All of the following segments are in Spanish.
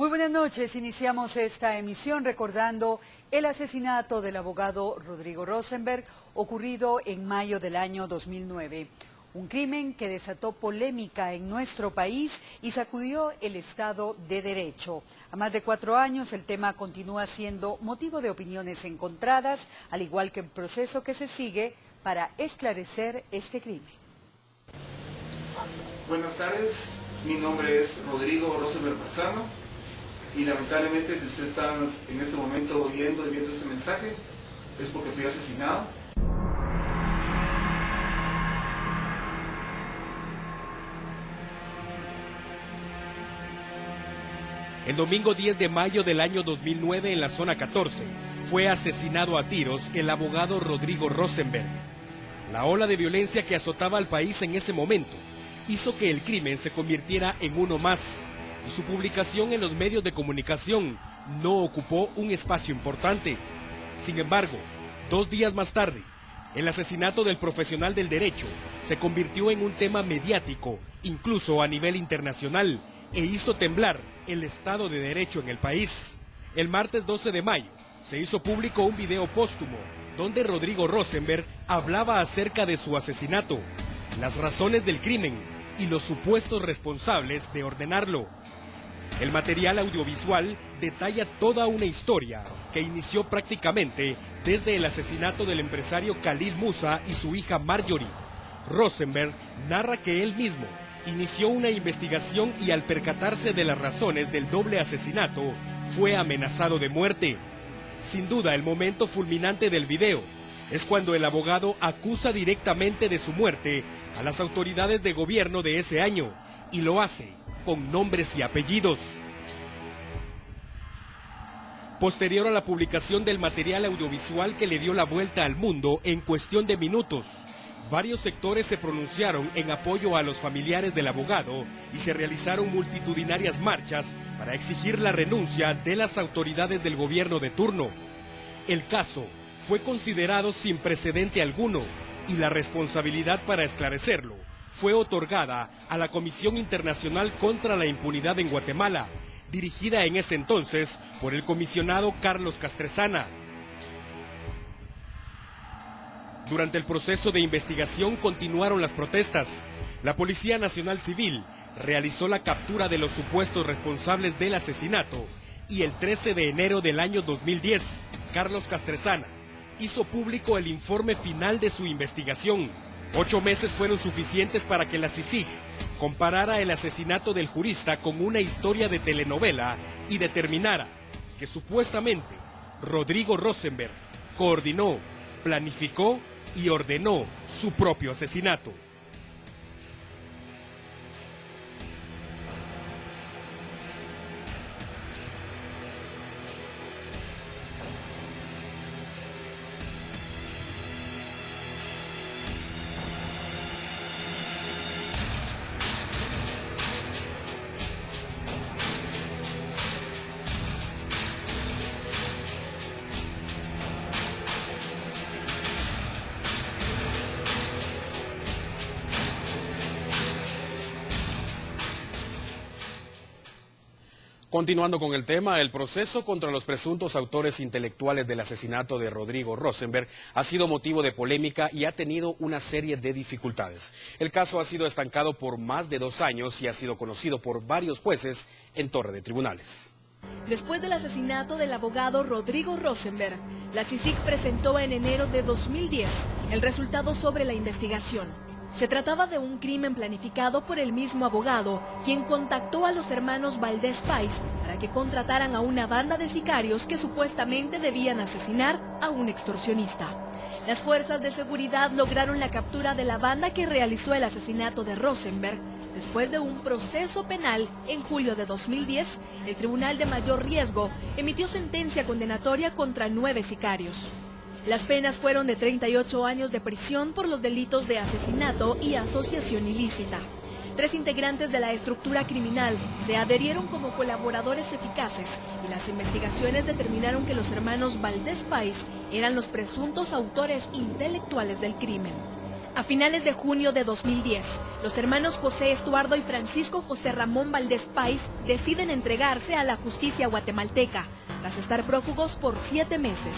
Muy buenas noches. Iniciamos esta emisión recordando el asesinato del abogado Rodrigo Rosenberg ocurrido en mayo del año 2009. Un crimen que desató polémica en nuestro país y sacudió el Estado de Derecho. A más de 4 años el tema continúa siendo motivo de opiniones encontradas, al igual que el proceso que se sigue para esclarecer este crimen. Buenas tardes, mi nombre es Rodrigo Rosenberg Marzano y lamentablemente si usted está en este momento oyendo y viendo este mensaje es porque fui asesinado. El domingo 10 de mayo del año 2009 en la zona 14 fue asesinado a tiros el abogado Rodrigo Rosenberg. La ola de violencia que azotaba al país en ese momento hizo que el crimen se convirtiera en uno más y su publicación en los medios de comunicación no ocupó un espacio importante. Sin embargo, 2 días más tarde, el asesinato del profesional del derecho se convirtió en un tema mediático, incluso a nivel internacional, e hizo temblar el Estado de Derecho en el país. El martes 12 de mayo se hizo público un video póstumo donde Rodrigo Rosenberg hablaba acerca de su asesinato, las razones del crimen y los supuestos responsables de ordenarlo. El material audiovisual detalla toda una historia que inició prácticamente desde el asesinato del empresario Khalil Musa y su hija Marjorie. Rosenberg narra que él mismo inició una investigación y al percatarse de las razones del doble asesinato, fue amenazado de muerte. Sin duda, el momento fulminante del video es cuando el abogado acusa directamente de su muerte a las autoridades de gobierno de ese año, y lo hace con nombres y apellidos. Posterior a la publicación del material audiovisual que le dio la vuelta al mundo en cuestión de minutos, varios sectores se pronunciaron en apoyo a los familiares del abogado y se realizaron multitudinarias marchas para exigir la renuncia de las autoridades del gobierno de turno. El caso fue considerado sin precedente alguno y la responsabilidad para esclarecerlo fue otorgada a la Comisión Internacional contra la Impunidad en Guatemala, dirigida en ese entonces por el comisionado Carlos Castresana. Durante el proceso de investigación continuaron las protestas. La Policía Nacional Civil realizó la captura de los supuestos responsables del asesinato y el 13 de enero del año 2010, Carlos Castresana hizo público el informe final de su investigación. 8 meses fueron suficientes para que la CICIG comparara el asesinato del jurista con una historia de telenovela y determinara que supuestamente Rodrigo Rosenberg coordinó, planificó y ordenó su propio asesinato. Continuando con el tema, el proceso contra los presuntos autores intelectuales del asesinato de Rodrigo Rosenberg ha sido motivo de polémica y ha tenido una serie de dificultades. El caso ha sido estancado por más de 2 años y ha sido conocido por varios jueces en torre de tribunales. Después del asesinato del abogado Rodrigo Rosenberg, la CICIG presentó en enero de 2010 el resultado sobre la investigación. Se trataba de un crimen planificado por el mismo abogado, quien contactó a los hermanos Valdés Pais para que contrataran a una banda de sicarios que supuestamente debían asesinar a un extorsionista. Las fuerzas de seguridad lograron la captura de la banda que realizó el asesinato de Rosenberg. Después de un proceso penal, en julio de 2010, el Tribunal de Mayor Riesgo emitió sentencia condenatoria contra 9 sicarios. Las penas fueron de 38 años de prisión por los delitos de asesinato y asociación ilícita. 3 integrantes de la estructura criminal se adherieron como colaboradores eficaces y las investigaciones determinaron que los hermanos Valdés Pais eran los presuntos autores intelectuales del crimen. A finales de junio de 2010, los hermanos José Estuardo y Francisco José Ramón Valdés Pais deciden entregarse a la justicia guatemalteca, tras estar prófugos por 7 meses.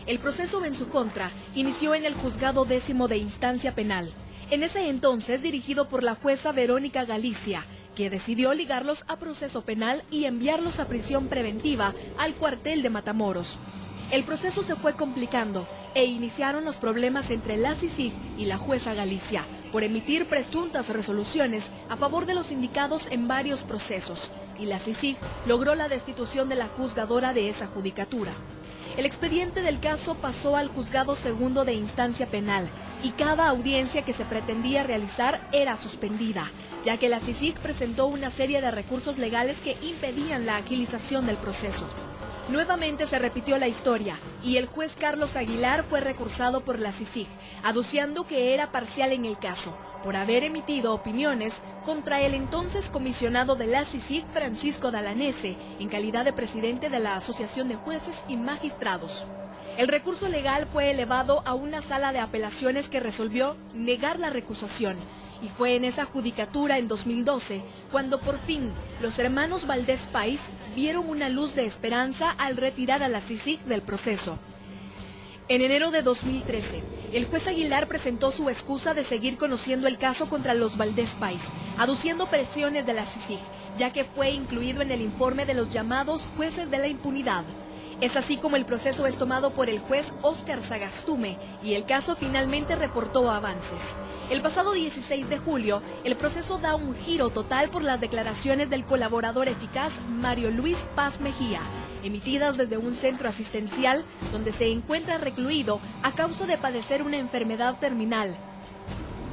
El proceso en su contra inició en el Juzgado 10º de Instancia Penal, en ese entonces dirigido por la jueza Verónica Galicia, que decidió ligarlos a proceso penal y enviarlos a prisión preventiva al cuartel de Matamoros. El proceso se fue complicando e iniciaron los problemas entre la CICIG y la jueza Galicia por emitir presuntas resoluciones a favor de los indicados en varios procesos, y la CICIG logró la destitución de la juzgadora de esa judicatura. El expediente del caso pasó al Juzgado 2º de Instancia Penal y cada audiencia que se pretendía realizar era suspendida, ya que la CICIG presentó una serie de recursos legales que impedían la agilización del proceso. Nuevamente se repitió la historia y el juez Carlos Aguilar fue recursado por la CICIG, aduciendo que era parcial en el caso, por haber emitido opiniones contra el entonces comisionado de la CICIG, Francisco Dalanese, en calidad de presidente de la Asociación de Jueces y Magistrados. El recurso legal fue elevado a una sala de apelaciones que resolvió negar la recusación. Y fue en esa judicatura en 2012 cuando por fin los hermanos Valdés Pais vieron una luz de esperanza al retirar a la CICIG del proceso. En enero de 2013, el juez Aguilar presentó su excusa de seguir conociendo el caso contra los Valdés Pais, aduciendo presiones de la CICIG, ya que fue incluido en el informe de los llamados jueces de la impunidad. Es así como el proceso es tomado por el juez Óscar Sagastume y el caso finalmente reportó avances. El pasado 16 de julio, el proceso da un giro total por las declaraciones del colaborador eficaz Mario Luis Paz Mejía, emitidas desde un centro asistencial donde se encuentra recluido a causa de padecer una enfermedad terminal.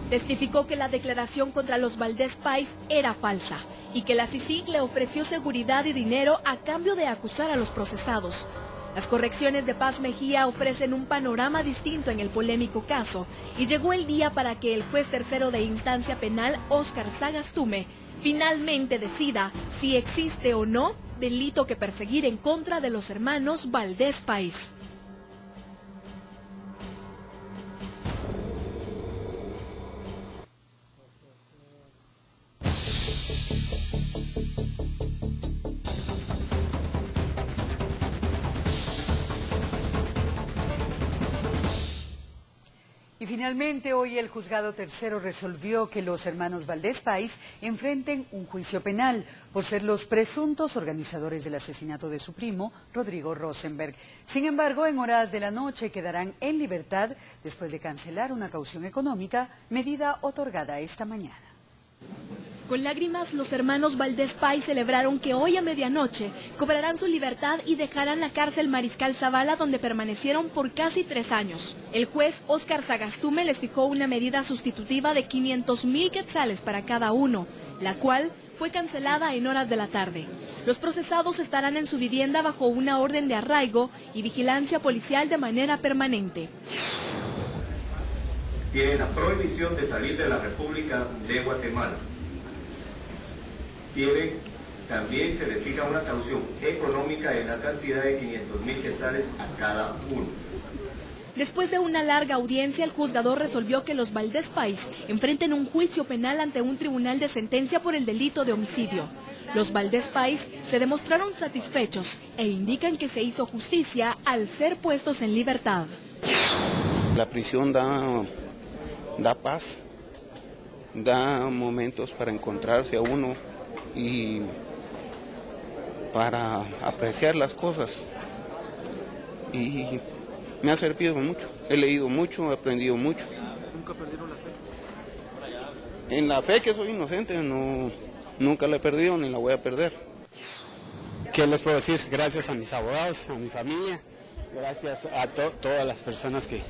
Testificó que la declaración contra los Valdés Pais era falsa y que la CICIG le ofreció seguridad y dinero a cambio de acusar a los procesados. Las correcciones de Paz Mejía ofrecen un panorama distinto en el polémico caso y llegó el día para que el juez tercero de Instancia Penal, Óscar Sagastume, finalmente decida si existe o no delito que perseguir en contra de los hermanos Valdés Pais. Y finalmente hoy el Juzgado Tercero resolvió que los hermanos Valdés Pais enfrenten un juicio penal por ser los presuntos organizadores del asesinato de su primo, Rodrigo Rosenberg. Sin embargo, en horas de la noche quedarán en libertad después de cancelar una caución económica, medida otorgada esta mañana. Con lágrimas, los hermanos Valdés Pais celebraron que hoy a medianoche cobrarán su libertad y dejarán la cárcel Mariscal Zavala, donde permanecieron por casi 3 años. El juez Óscar Sagastume les fijó una medida sustitutiva de 500,000 quetzales para cada uno, la cual fue cancelada en horas de la tarde. Los procesados estarán en su vivienda bajo una orden de arraigo y vigilancia policial de manera permanente. Tienen la prohibición de salir de la República de Guatemala. También se les fija una caución económica en la cantidad de 500,000 quetzales a cada uno. Después de una larga audiencia, el juzgador resolvió que los Valdés Pais enfrenten un juicio penal ante un tribunal de sentencia por el delito de homicidio. Los Valdés Pais se demostraron satisfechos e indican que se hizo justicia al ser puestos en libertad. La prisión da paz, da momentos para encontrarse a uno y para apreciar las cosas, y me ha servido mucho. He leído mucho, he aprendido mucho. ¿Nunca perdieron la fe? En la fe que soy inocente, nunca la he perdido ni la voy a perder. ¿Qué les puedo decir? Gracias a mis abogados, a mi familia, gracias a todas las personas que